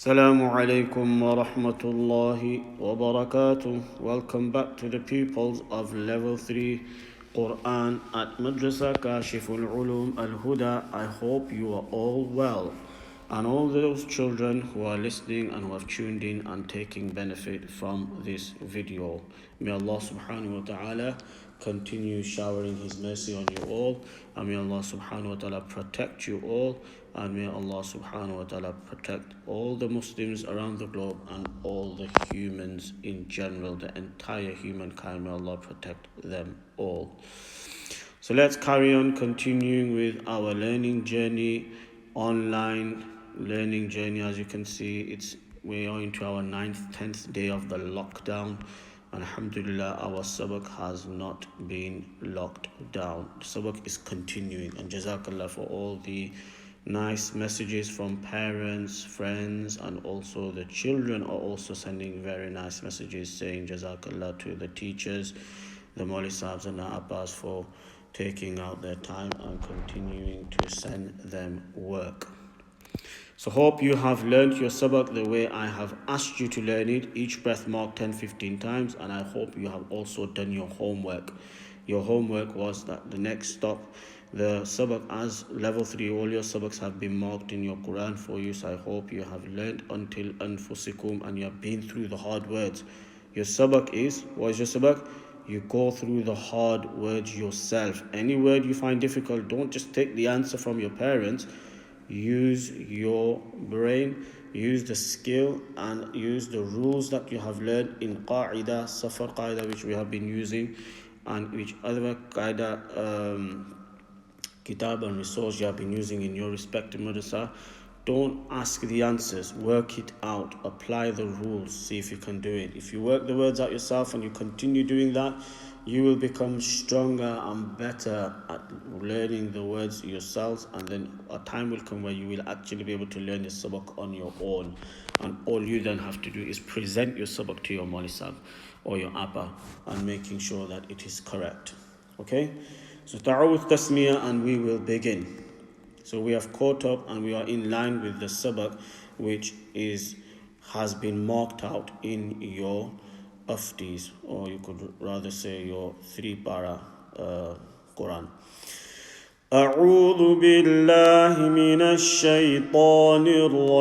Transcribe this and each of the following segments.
Assalamu alaikum wa rahmatullahi wa barakatuh. Welcome back to the pupils of Level 3 Quran at Madrasa Kashiful Ulum Al-Huda. I hope you are all well. And all those children who are listening and who have tuned in and taking benefit from this video. May Allah subhanahu wa ta'ala continue showering His mercy on you all. And may Allah subhanahu wa ta'ala protect you all. And may Allah subhanahu wa ta'ala protect all the Muslims around the globe and all the humans in general, the entire humankind. May Allah protect them all. So let's carry on continuing with our learning journey, online learning journey. As you can see, we are into our 10th day of the lockdown. Alhamdulillah, our sabak has not been locked down. The sabak is continuing, and Jazakallah for all the nice messages from parents, friends, and also the children are also sending very nice messages saying Jazakallah to the teachers, the Mawli Sahibs and the Abbas for taking out their time and continuing to send them work. So hope you have learned your sabak the way I have asked you to learn it, each breath marked 10-15 times, and I hope you have also done your homework. Your homework was that the next stop, the sabak as level 3, all your sabaks have been marked in your Quran for you, so I hope you have learned until anfusikum and you have been through the hard words. Your sabak is, what is your sabak? You go through the hard words yourself. Any word you find difficult, don't just take the answer from your parents. Use your brain, use the skill, and use the rules that you have learned in Qaida, Safar Qaida, which we have been using, and which other Qaida kitab and resource you have been using in your respective madrasa. Don't ask the answers, work it out, apply the rules, see if you can do it. If you work the words out yourself and you continue doing that, you will become stronger and better at learning the words yourselves, and then a time will come where you will actually be able to learn the sabak on your own, and all you then have to do is present your sabak to your Mawli Sahib or your Abba and making sure that it is correct. Okay? So ta'awudh tasmiyah, and we will begin. So we have caught up and we are in line with the sabak which has been marked out in your aftis, or you could rather say your 3-para Quran. أعوذ بالله من الشيطان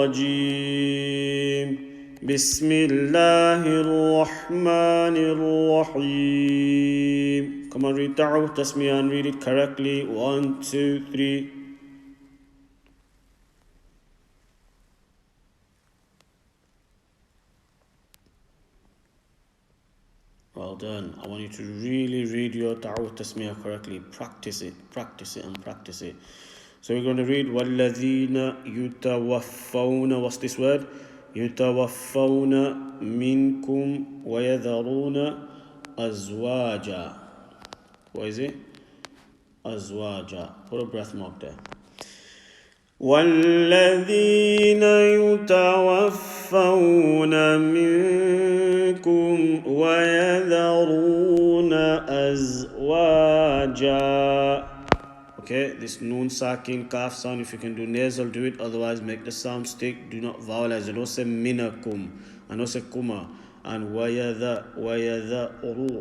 الرجيم بسم الله الرحمن الرحيم. Come on, read Ta'awudh Tasmiyah and read it correctly. 1, 2, 3. Well done. I want you to really read your Ta'awudh Tasmiyah correctly. Practice it, and practice it. So we're going to read وَالَّذِينَ يُتَوَفَّوْنَ. What's this word? يُتَوَفَّوْنَ مِنْكُمْ وَيَذَرُونَ أَزْوَاجًا. What is it? أَزْوَاجًا. Put a breath mark there. وَالَّذِينَ يُتَوَفَّوْنَ مِنْكُمْ وَيَذَرُونَ أَزْوَاجًا. Okay, this noon sakin kaf sound, if you can do nasal, do it. Otherwise, make the sound stick. Do not vowelize it. Don't say minakum, and don't say kuma. And wayadha,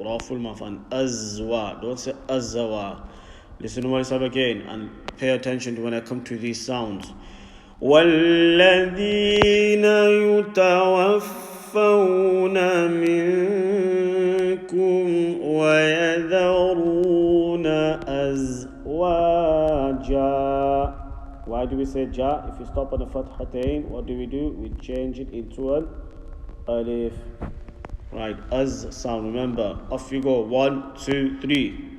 raful maf, and azwa. Don't say azwa. Listen to what I say again, and pay attention to when I come to these sounds. وَالَّذِينَ يُتَوَفَّوْنَ مِنْكُمْ وَيَذَرُونَ أَزْوَاجًا. Why do we say ja? If you stop on the fathatain, what do? We change it into an alif. Right, az sound. Remember, off you go. 1, 2, 3.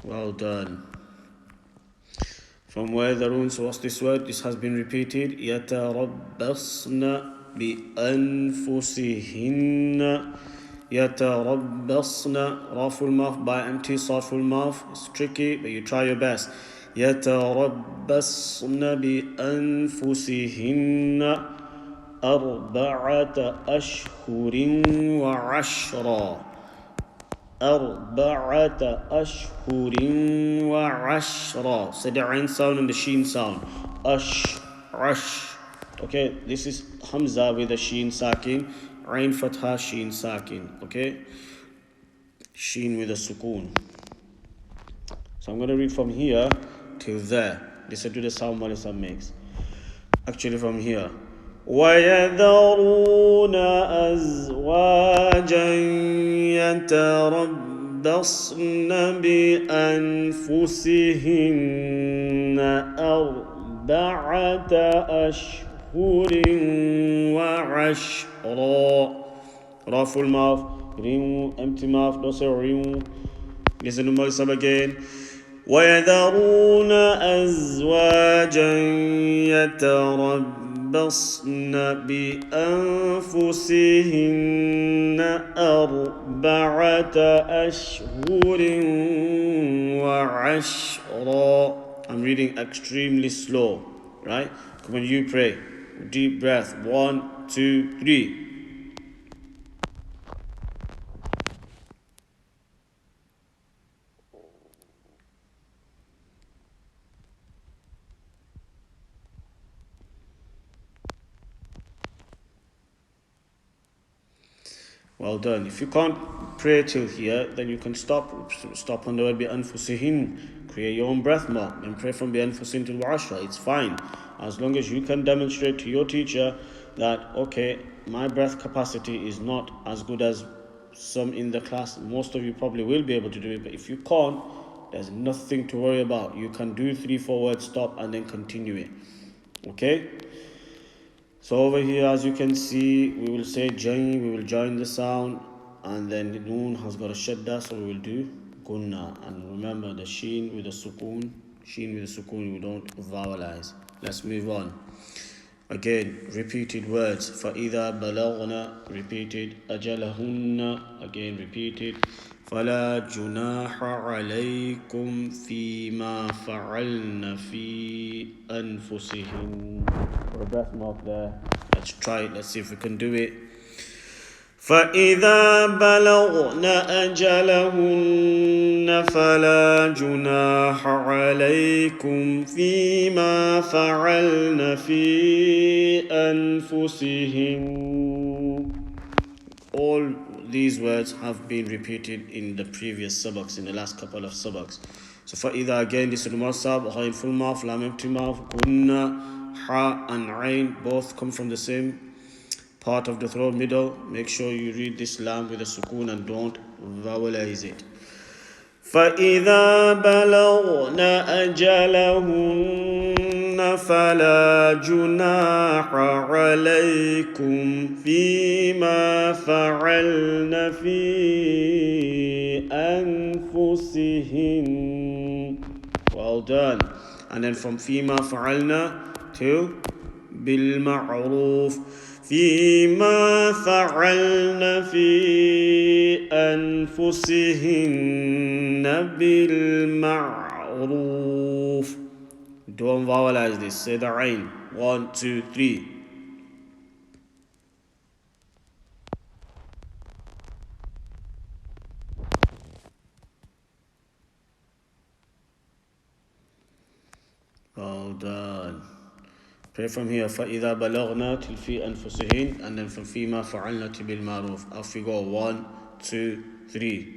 Well done. From وَيَذَرُونَ, so what's this word? This has been repeated. يَتَرَبَّصْنَ بِأَنفُسِهِنَّ. يَتَرَبَّصْنَ. Raful mouth by empty, sarful mouth. It's tricky, but you try your best. يَتَرَبَّصْنَ بِأَنفُسِهِنَّ أربعة أشهر وعشرا. أربعة أشهر وعشرا. Say the Ain sound and the Sheen sound. Ash. Okay, this is Hamza with a Sheen Sakin. Ain Fatha Sheen Sakin. Okay, Sheen with a Sukoon. So I'm going to read from here till there. Listen to the sound Malisa makes. Actually from here. وَيَذَرُونَ أَزْوَاجًا يَتَرَبَّصْنَ بِأَنفُسِهِنَّ أَرْبَعَةَ أَشْهُرٍ وَعَشْرًا. Ra full mouth, ring, empty mouth, don't say ring. Listen to Malisa again. وَيَذَرُونَ أَزْوَاجًا يَتَرَبَّصْنَ بِأَنفُسِهِنَّ أَرْبَعَةَ أَشْهُرٍ وَعَشْرًا. I'm reading extremely slow, right? Come on, you pray. Deep breath. 1, 2, 3. Well done. If you can't pray till here, then you can stop on the word bi anfusihin. Create your own breath mark and pray from bi anfusin till wa'ashra. It's fine. As long as you can demonstrate to your teacher that, okay, my breath capacity is not as good as some in the class. Most of you probably will be able to do it, but if you can't, there's nothing to worry about. You can do 3-4 words, stop, and then continue it. Okay? So over here, as you can see, we will say Jain, we will join the sound, and then the Noon has got a shadda, so we will do Gunna. And remember, the Sheen with the Sukoon, we don't vowelize. Let's move on. Again, repeated words. فَإِذَا بَلَغْنَا, repeated. أَجَلَهُنَّ, again repeated. فَلَا جُنَاحَ عَلَيْكُمْ فِيمَا فَعَلْنَ فِي أَنفُسِهِنَّ. For a breath mark there. Let's try it. Let's see if we can do it. فَإِذَا بَلَغْنَ أَجَلَهُنَّ فَلَا جُنَاحَ عَلَيْكُمْ فِيمَا فَعَلْنَ فِي أَنفُسِهِنَّ. All these words have been repeated in the previous sabaks, in the last couple of sabaks. So فَإِذَا, again, this is Mursab, Ghain full mouth, Lam empty mouth, Gunna, Ha and Ain both come from the same part of the throat, middle. Make sure you read this lam with a sukoon and don't vowelize it. فَإِذَا بَلَغْنَ أَجَلَهُنَّ فَلَا جُنَاحَ عَلَيْكُمْ فِيمَا فَعَلْنَ فِي أَنفُسِهِنَّ. Well done. And then from فِيمَا فَعَلْنَا to بِالْمَعْرُوفِ. فيما فعلن في أنفسهن بالمعروف. Don't vowelize this. Say the Ain. 1, 2, 3. Well done. Pray from here. فَإِذَا بَلَغْنَا till فِي أَنفُسِهِنْ, and then from فِيمَا فَعَلْنَا to بِالْمَعْرُوف. Off we go. 1, 2, 3.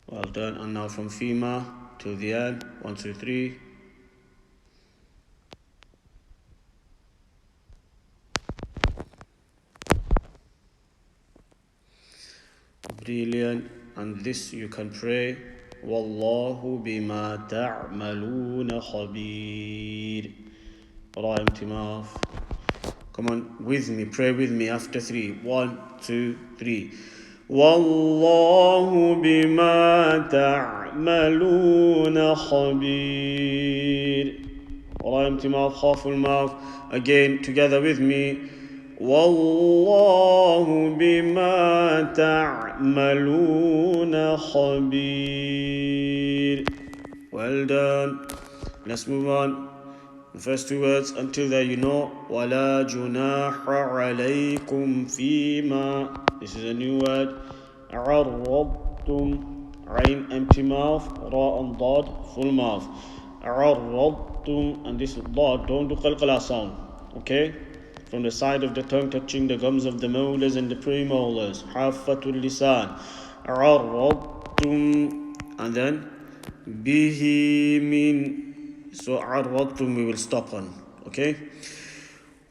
Well done. And now from فِيمَا to the end. 1, 2, 3. Brilliant. And this you can pray. Wallahu bima ta'maluna khabir. Ra empty mouth. Come on, with me. Pray with me after 3. 1, 2, 3. Wallahu bima ta'maluna khabir. Ra empty mouth. Kha full mouth. Again, together with me. والله بما تعملون خبير. Well done. Let's move on. The first two words until there you know. ولا جناح عليكم فيما. This is a new word. عرضتم. Ain empty mouth. Ra and Dad full mouth. عرضتم, and this Dad, don't do qalqala sound. Okay? From the side of the tongue touching the gums of the molars and the premolars. Hafatul lisan. عرضتم, and then bihi min. So عرضتم we will stop on. Okay?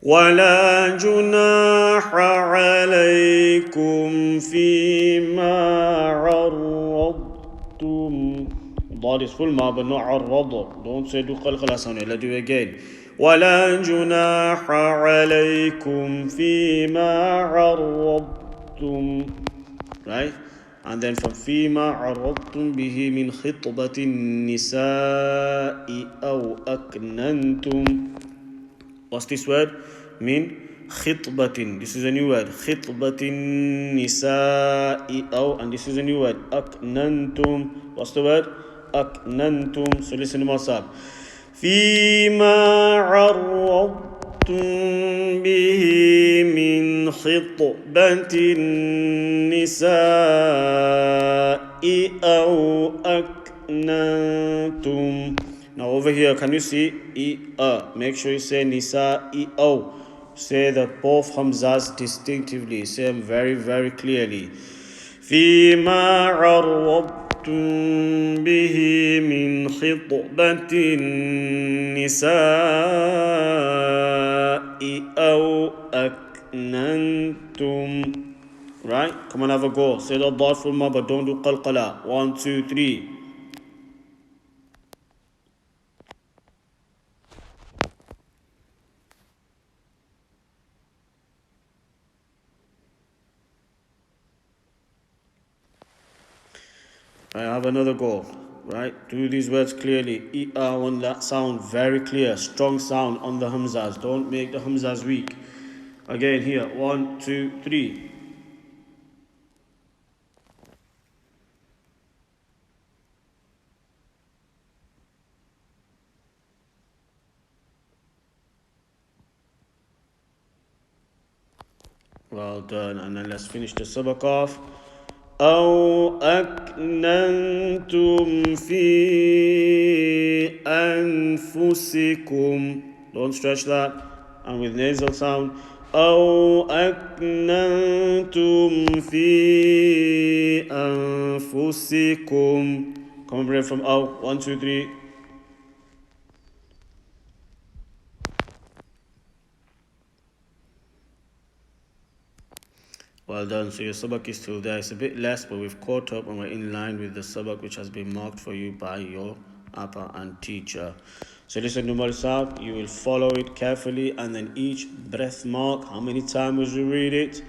ولا جناح عليكم فيما عرضتم. That is full ma but not عرض. Don't say do قلقلة sound. Let's do it again. ولا جناح عليكم فيما عرضتم. Right? And then from فيما عرضتم به من خطبة النساء أو أكننتم. What's this word? Min khitbatin. This is a new word. Khitbatin nisa'i aw. And this is a new word. Aknantum. What's the word? Aknantum. So listen to myself. Fima arradtum bihi min khitbatin nisa'i aw aknantum. Now over here, can you see Make sure you say nisa o. Say the both hamzas distinctively. Say them very, very clearly. فيما عرضتم به من خطبة النساء أو أكننتم. Right? Come on, have a go. Say the dot full ma, but don't do qalqala. 1, 2, 3. I have another go, right? Do these words clearly. I want that sound very clear, strong sound on the hamzas. Don't make the hamzas weak. Again here, 1, 2, 3. Well done. And then let's finish the sabak off. أو أكننتم في أنفسكم. Don't stretch that. And with nasal sound. أو أكننتم في أنفسكم. Come on, break from أو. 1, 2, 3. Well done. So your sabak is still there. It's a bit less, but we've caught up and we're in line with the sabak which has been marked for you by your appa and teacher. So listen to Marsab. You will follow it carefully, and then each breath mark, how many times we read it?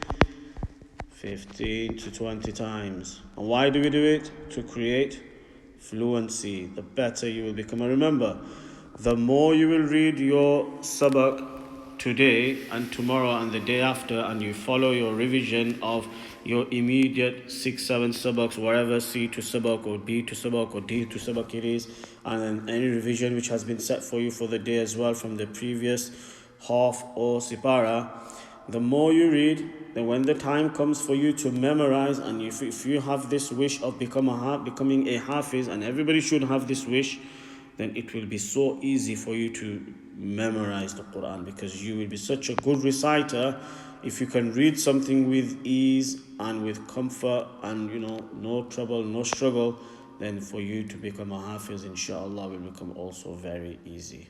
15 to 20 times. And why do we do it? To create fluency. The better you will become. And remember, the more you will read your sabak today and tomorrow and the day after, and you follow your revision of your immediate 6, 7 sabaks, whatever C to sabak or B to sabak or D to sabak it is, and then any revision which has been set for you for the day as well from the previous half or sipara, the more you read, then when the time comes for you to memorize, and if you have this wish of becoming a hafiz, and everybody should have this wish, then it will be so easy for you to memorize the Quran, because you will be such a good reciter if you can read something with ease and with comfort and no trouble, no struggle. Then for you to become a hafiz, inshallah, will become also very easy.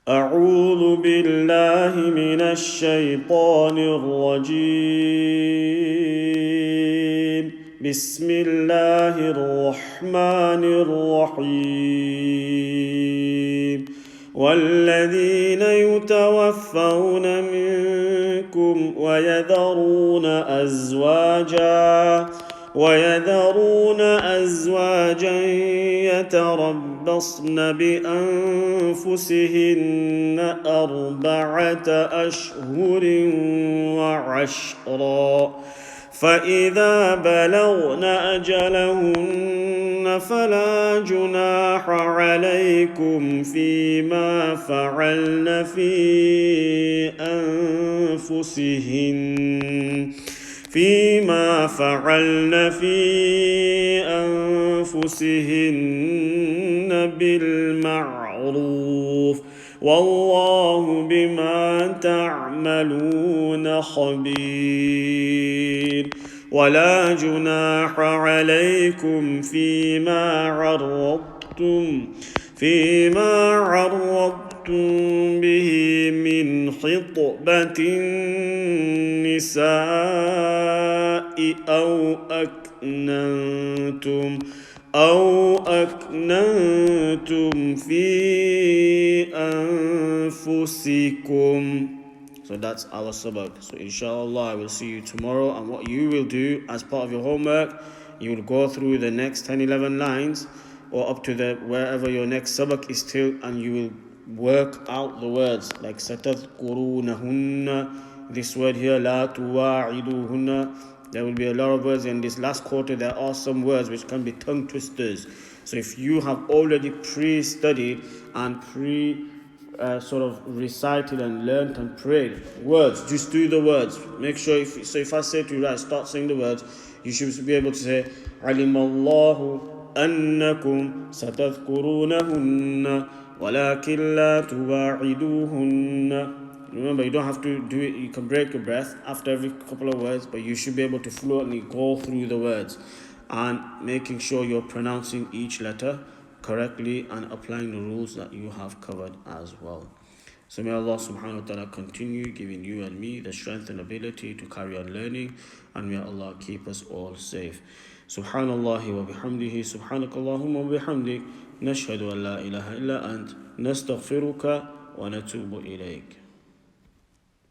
أعوذ بالله من الشيطان الرجيم بسم الله الرحمن الرحيم والذين يتوفون منكم ويذرون أزواجا يتربصن يتربصن بأنفسهن أربعة أشهر وعشرا فإذا بلغن أجلهن فلا جناح عليكم فيما فعلن في أنفسهن بالمعروف والله بما تعملون خبير ولا جناح عليكم فيما عرضتم به من خطبة النساء أو أكننتم في أنفسكم. So that's our sabak. So inshallah I will see you tomorrow, and what you will do as part of your homework, you will go through the next 10-11 lines or up to wherever your next sabak is till, and you will work out the words like satadhkurunahunna, this word here, la tuwa'iduhunna. There will be a lot of words in this last quarter. There are some words which can be tongue twisters. So if you have already pre-studied and sort of recited and learnt and prayed words, just do the words. Make sure if I say to you, right, start saying the words, you should be able to say alimallahu annakum satadhkurunahunna walakin la tuwa'iduhunna. Remember, you don't have to do it, you can break your breath after every couple of words, but you should be able to fluently go through the words and making sure you're pronouncing each letter correctly and applying the rules that you have covered as well. So may Allah subhanahu wa ta'ala continue giving you and me the strength and ability to carry on learning, and may Allah keep us all safe. Subhanallahi wa bihamdihi, subhanakallahumma wa bihamdik, nashhadu an la ilaha illa ant, nastaghfiruka wa natubu ilayk.